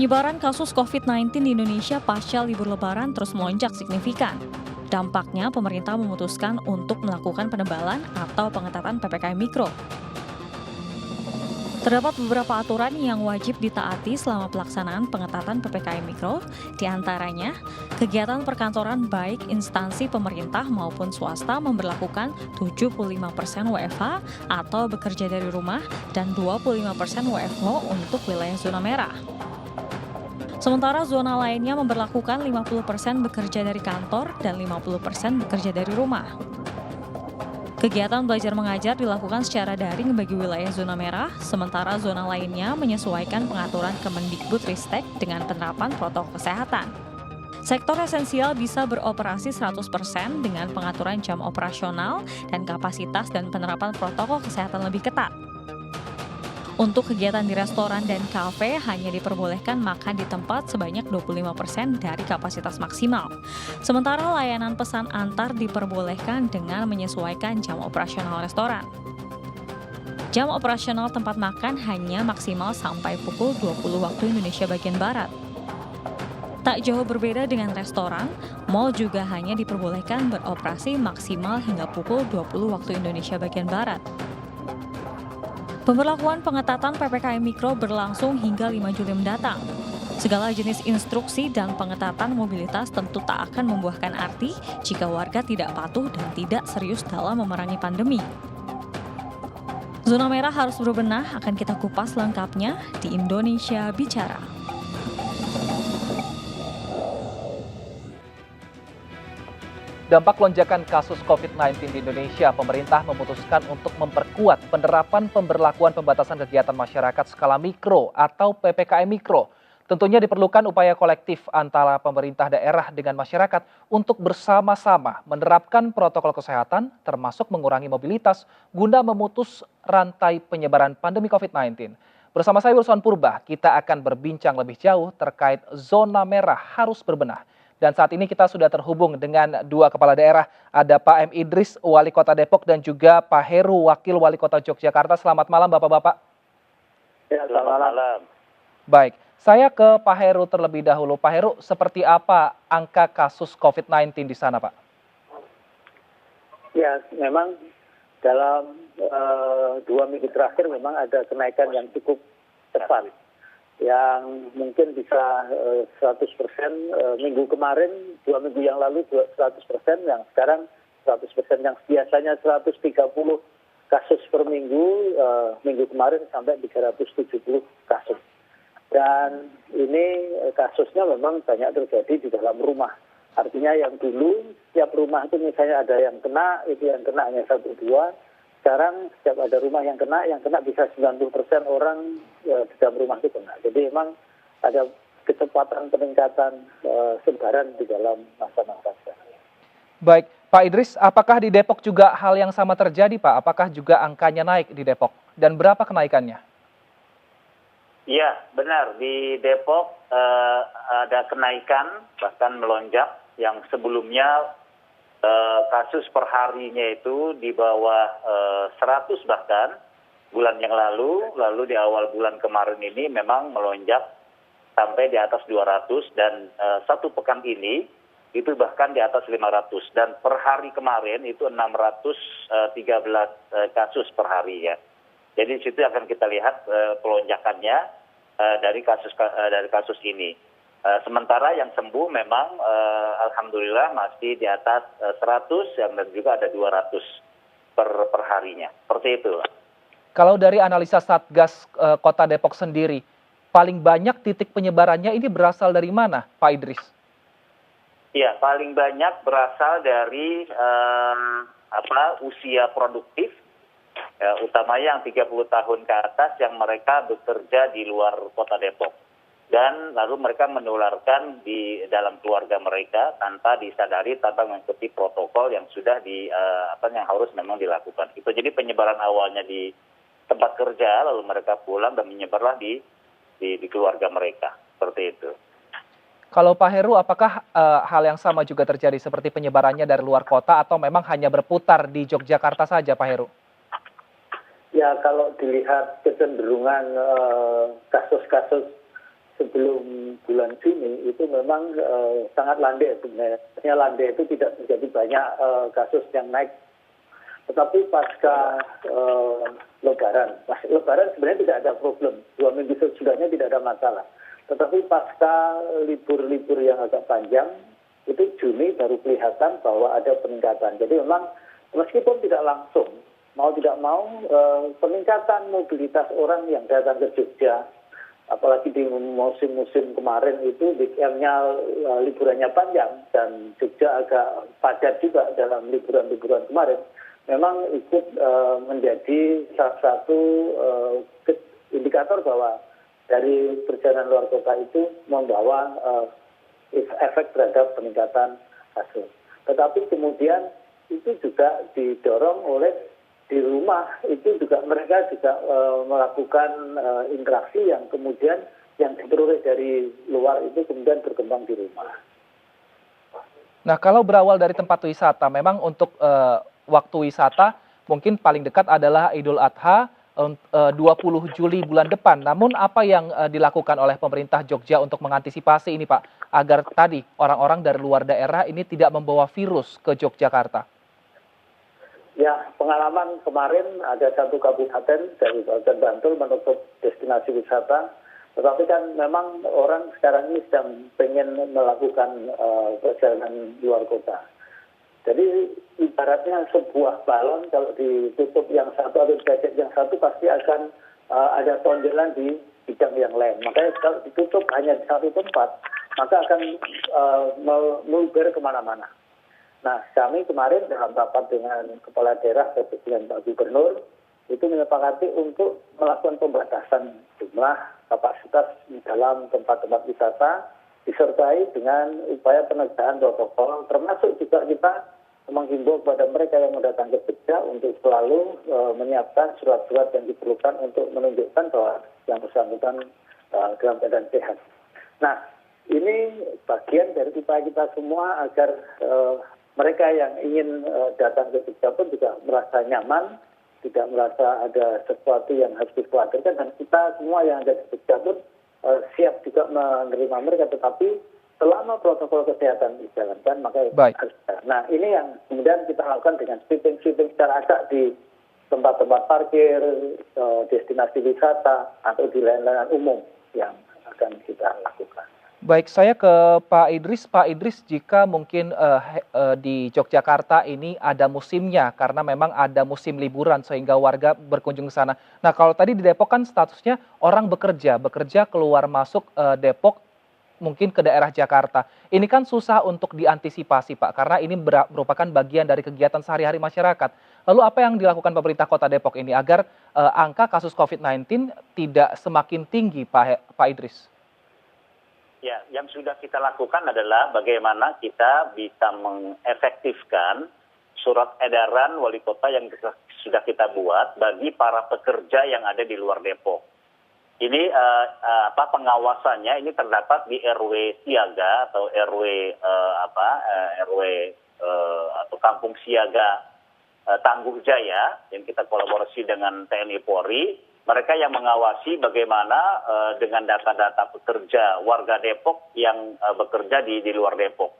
Penyebaran kasus COVID-19 di Indonesia pasca libur Lebaran terus melonjak signifikan. Dampaknya, pemerintah memutuskan untuk melakukan penebalan atau pengetatan PPKM Mikro. Terdapat beberapa aturan yang wajib ditaati selama pelaksanaan pengetatan PPKM Mikro, di antaranya kegiatan perkantoran baik instansi pemerintah maupun swasta memberlakukan 75% WFH atau bekerja dari rumah dan 25% WFO untuk wilayah zona merah. Sementara zona lainnya memberlakukan 50% bekerja dari kantor dan 50% bekerja dari rumah. Kegiatan belajar mengajar dilakukan secara daring bagi wilayah zona merah, sementara zona lainnya menyesuaikan pengaturan Kemendikbudristek dengan penerapan protokol kesehatan. Sektor esensial bisa beroperasi 100% dengan pengaturan jam operasional dan kapasitas dan penerapan protokol kesehatan lebih ketat. Untuk kegiatan di restoran dan kafe hanya diperbolehkan makan di tempat sebanyak 25% dari kapasitas maksimal. Sementara layanan pesan antar diperbolehkan dengan menyesuaikan jam operasional restoran. Jam operasional tempat makan hanya maksimal sampai pukul 20 waktu Indonesia bagian Barat. Tak jauh berbeda dengan restoran, mal juga hanya diperbolehkan beroperasi maksimal hingga pukul 20 waktu Indonesia bagian Barat. Pemberlakuan pengetatan PPKM Mikro berlangsung hingga 5 Juli mendatang. Segala jenis instruksi dan pengetatan mobilitas tentu tak akan membuahkan arti jika warga tidak patuh dan tidak serius dalam memerangi pandemi. Zona merah harus berbenah, akan kita kupas lengkapnya di Indonesia Bicara. Dampak lonjakan kasus COVID-19 di Indonesia, pemerintah memutuskan untuk memperkuat penerapan pemberlakuan pembatasan kegiatan masyarakat skala mikro atau PPKM Mikro. Tentunya diperlukan upaya kolektif antara pemerintah daerah dengan masyarakat untuk bersama-sama menerapkan protokol kesehatan termasuk mengurangi mobilitas guna memutus rantai penyebaran pandemi COVID-19. Bersama saya Wilson Purba, kita akan berbincang lebih jauh terkait zona merah harus berbenah. Dan saat ini kita sudah terhubung dengan dua kepala daerah, ada Pak M. Idris, Wali Kota Depok, dan juga Pak Heru, Wakil Wali Kota Yogyakarta. Selamat malam Bapak-Bapak. Ya, selamat malam. Baik, saya ke Pak Heru terlebih dahulu. Pak Heru, seperti apa angka kasus COVID-19 di sana, Pak? Ya, memang dalam 2 minggu terakhir memang ada kenaikan yang cukup cepat. Yang mungkin bisa 100%, minggu kemarin, 2 minggu yang lalu 100%, yang sekarang 100%, yang biasanya 130 kasus per minggu, minggu kemarin sampai 370 kasus. Dan ini kasusnya memang banyak terjadi di dalam rumah. Artinya yang dulu setiap rumah itu misalnya ada yang kena, itu yang kena hanya 1-2. Sekarang setiap ada rumah yang kena bisa 90% orang di dalam rumah itu kena. Jadi memang ada kecepatan peningkatan sebaran di dalam masa-masa sekarang. Baik, Pak Idris, apakah di Depok juga hal yang sama terjadi, Pak? Apakah juga angkanya naik di Depok? Dan berapa kenaikannya? Iya, benar. Di Depok ada kenaikan, bahkan melonjak, yang sebelumnya kasus per harinya itu di bawah 100 bahkan bulan yang lalu di awal bulan kemarin ini memang melonjak sampai di atas 200 dan satu pekan ini itu bahkan di atas 500 dan per hari kemarin itu 613 kasus per hari ya. Jadi di situ akan kita lihat pelonjakannya dari kasus ini. Sementara yang sembuh memang alhamdulillah masih di atas 100 dan juga ada 200 per harinya. Seperti itu. Kalau dari analisa Satgas Kota Depok sendiri, paling banyak titik penyebarannya ini berasal dari mana, Pak Idris? Iya, paling banyak berasal dari usia produktif, utamanya yang 30 tahun ke atas yang mereka bekerja di luar Kota Depok. Dan lalu mereka menularkan di dalam keluarga mereka tanpa disadari, tanpa mengikuti protokol yang sudah yang harus memang dilakukan. Itu jadi penyebaran awalnya di tempat kerja, lalu mereka pulang dan menyebarlah di keluarga mereka. Seperti itu. Kalau Pak Heru, apakah hal yang sama juga terjadi seperti penyebarannya dari luar kota atau memang hanya berputar di Yogyakarta saja, Pak Heru? Ya, kalau dilihat kecenderungan kasus-kasus sebelum bulan Juni itu memang sangat landai sebenarnya. Landai itu tidak terjadi banyak kasus yang naik. Tetapi pasca Lebaran sebenarnya tidak ada problem. 2 minggu sesudahnya tidak ada masalah. Tetapi pasca libur-libur yang agak panjang, itu Juni baru kelihatan bahwa ada peningkatan. Jadi memang meskipun tidak langsung, mau tidak mau peningkatan mobilitas orang yang datang ke Jogja, apalagi di musim-musim kemarin itu weekend-nya liburannya panjang dan Jogja agak padat juga dalam liburan-liburan kemarin, memang ikut menjadi salah satu indikator bahwa dari perjalanan luar kota itu membawa efek terhadap peningkatan kasus. Tetapi kemudian itu juga didorong oleh di rumah itu juga mereka juga melakukan interaksi yang kemudian yang diperoleh dari luar itu kemudian berkembang di rumah. Nah, kalau berawal dari tempat wisata, memang untuk waktu wisata mungkin paling dekat adalah Idul Adha 20 Juli bulan depan. Namun apa yang dilakukan oleh pemerintah Jogja untuk mengantisipasi ini, Pak, agar tadi orang-orang dari luar daerah ini tidak membawa virus ke Yogyakarta? Ya, pengalaman kemarin ada satu kabupaten dari Kabupaten Bantul menutup destinasi wisata, tetapi kan memang orang sekarang ini sedang pengen melakukan perjalanan luar kota. Jadi ibaratnya sebuah balon kalau ditutup yang satu atau dicecek yang satu pasti akan ada tonjolan di bidang yang lain. Makanya kalau ditutup hanya di satu tempat, maka akan meluber kemana-mana. Nah, kami kemarin dalam rapat dengan Kepala Daerah dengan Pak Gubernur, itu menyepakati untuk melakukan pembatasan jumlah kapasitas di dalam tempat-tempat wisata, disertai dengan upaya penegakan protokol, termasuk juga kita menghimbau kepada mereka yang datang ke Jogja untuk selalu menyiapkan surat-surat yang diperlukan untuk menunjukkan bahwa yang bersangkutan dalam keadaan sehat. Nah, ini bagian dari upaya kita semua agar mereka yang ingin datang ke Jogja pun juga merasa nyaman, tidak merasa ada sesuatu yang harus dikhawatirkan, dan kita semua yang ada di Jogja pun siap juga menerima mereka, tetapi selama protokol kesehatan dijalankan, maka harus. Nah, ini yang kemudian kita lakukan dengan sweeping secara acak di tempat-tempat parkir, destinasi wisata, atau di lain-lain umum yang akan kita lakukan. Baik, saya ke Pak Idris. Pak Idris, jika mungkin di Yogyakarta ini ada musimnya, karena memang ada musim liburan sehingga warga berkunjung ke sana. Nah, kalau tadi di Depok kan statusnya orang bekerja keluar masuk Depok, mungkin ke daerah Jakarta. Ini kan susah untuk diantisipasi, Pak, karena ini merupakan bagian dari kegiatan sehari-hari masyarakat. Lalu apa yang dilakukan pemerintah Kota Depok ini agar angka kasus COVID-19 tidak semakin tinggi, Pak Idris? Ya, yang sudah kita lakukan adalah bagaimana kita bisa mengefektifkan surat edaran wali kota yang sudah kita buat bagi para pekerja yang ada di luar Depok. Ini pengawasannya ini terdapat di RW siaga atau RW atau kampung siaga Tangguh Jaya yang kita kolaborasi dengan TNI Polri. Mereka yang mengawasi bagaimana dengan data-data pekerja warga Depok yang bekerja di luar Depok,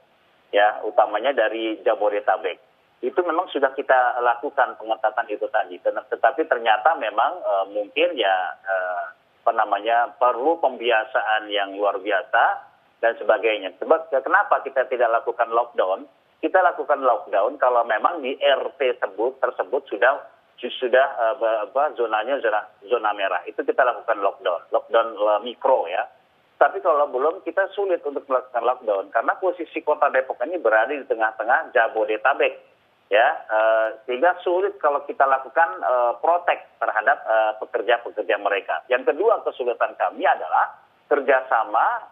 ya, utamanya dari Jabodetabek. Itu memang sudah kita lakukan pengetatan itu tadi. Tetapi ternyata memang mungkin ya perlu pembiasaan yang luar biasa dan sebagainya. Sebab kenapa kita tidak lakukan lockdown? Kita lakukan lockdown kalau memang di RT tersebut sudah zonanya zona merah. Itu kita lakukan lockdown mikro ya. Tapi kalau belum, kita sulit untuk melakukan lockdown karena posisi kota Depok ini berada di tengah-tengah Jabodetabek, ya, sehingga sulit kalau kita lakukan protek terhadap pekerja-pekerja mereka. Yang kedua kesulitan kami adalah kerjasama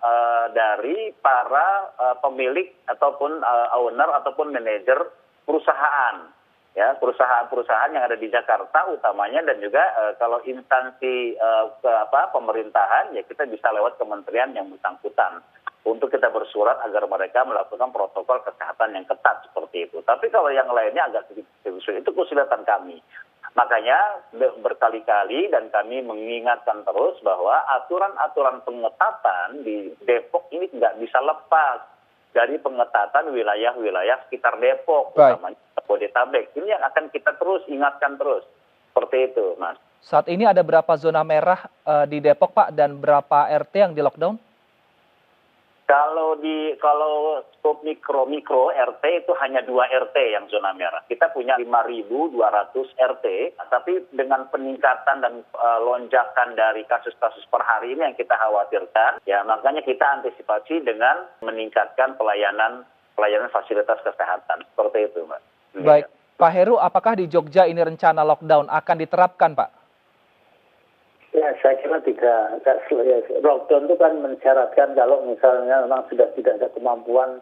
dari para pemilik ataupun owner ataupun manajer perusahaan. Ya, perusahaan-perusahaan yang ada di Jakarta utamanya, dan juga kalau instansi pemerintahan ya kita bisa lewat kementerian yang bersangkutan untuk kita bersurat agar mereka melakukan protokol kesehatan yang ketat seperti itu. Tapi kalau yang lainnya agak sedikit sulit, itu kesulitan kami. Makanya berkali-kali dan kami mengingatkan terus bahwa aturan-aturan pengetatan di Depok ini nggak bisa lepas dari pengetatan wilayah-wilayah sekitar Depok, Baik. utamanya Jabodetabek. Ini yang akan kita terus ingatkan terus. Seperti itu, Mas. Saat ini ada berapa zona merah di Depok, Pak, dan berapa RT yang di lockdown? Kalau skop mikro RT itu hanya 2 RT yang zona merah. Kita punya 5.200 RT, tapi dengan peningkatan dan lonjakan dari kasus-kasus per hari ini yang kita khawatirkan, ya makanya kita antisipasi dengan meningkatkan pelayanan fasilitas kesehatan. Seperti itu, Mbak. Baik, Pak Heru, apakah di Jogja ini rencana lockdown akan diterapkan, Pak? Ya, saya kira tidak. Lockdown itu kan mensyaratkan kalau misalnya memang sudah tidak ada kemampuan,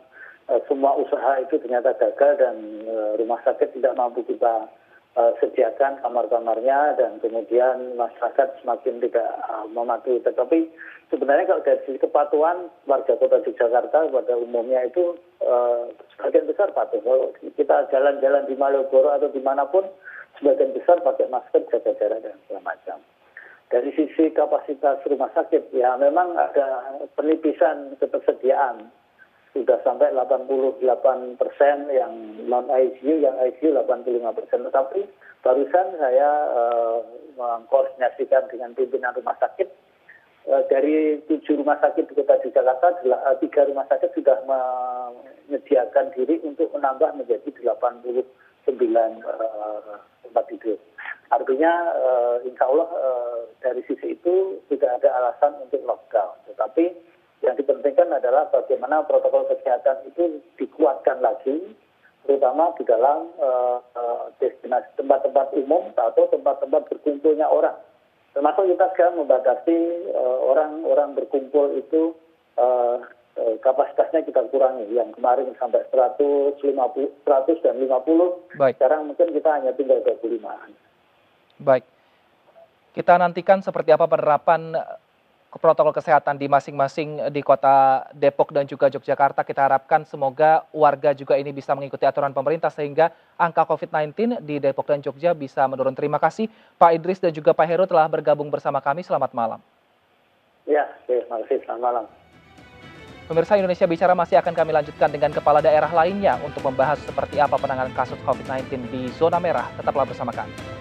semua usaha itu ternyata gagal dan rumah sakit tidak mampu kita sediakan kamar-kamarnya dan kemudian masyarakat semakin tidak mematuhi. Tetapi sebenarnya kalau dari sisi kepatuhan warga Kota Yogyakarta pada umumnya itu sebagian besar patuh. Kalau kita jalan-jalan di Malioboro atau dimanapun, sebagian besar pakai masker, jaga jarak dan segala macam. Dari sisi kapasitas rumah sakit, ya memang ada penipisan ketersediaan. Sudah sampai 88% yang non-ICU, yang ICU 85%. Tetapi barusan saya mengkoordinasikan dengan pimpinan rumah sakit. Dari 7 rumah sakit di Kota Jakarta, 3 rumah sakit sudah menyediakan diri untuk menambah menjadi 89 tempat tidur. Artinya insya Allah dari sisi itu tidak ada alasan untuk lockdown. Tetapi yang dipentingkan adalah bagaimana protokol kesehatan itu dikuatkan lagi, terutama di dalam destinasi tempat-tempat umum atau tempat-tempat berkumpulnya orang. Termasuk kita sekarang membatasi orang-orang berkumpul itu kapasitasnya kita kurangi. Yang kemarin sampai 100 dan 50, Baik. sekarang mungkin kita hanya tinggal 25. Baik, kita nantikan seperti apa penerapan protokol kesehatan di masing-masing di Kota Depok dan juga Yogyakarta. Kita harapkan semoga warga juga ini bisa mengikuti aturan pemerintah sehingga angka COVID-19 di Depok dan Jogja bisa menurun. Terima kasih Pak Idris dan juga Pak Heru telah bergabung bersama kami. Selamat malam. Ya, terima kasih. Selamat malam. Pemirsa, Indonesia Bicara masih akan kami lanjutkan dengan kepala daerah lainnya untuk membahas seperti apa penanganan kasus COVID-19 di zona merah. Tetaplah bersama kami.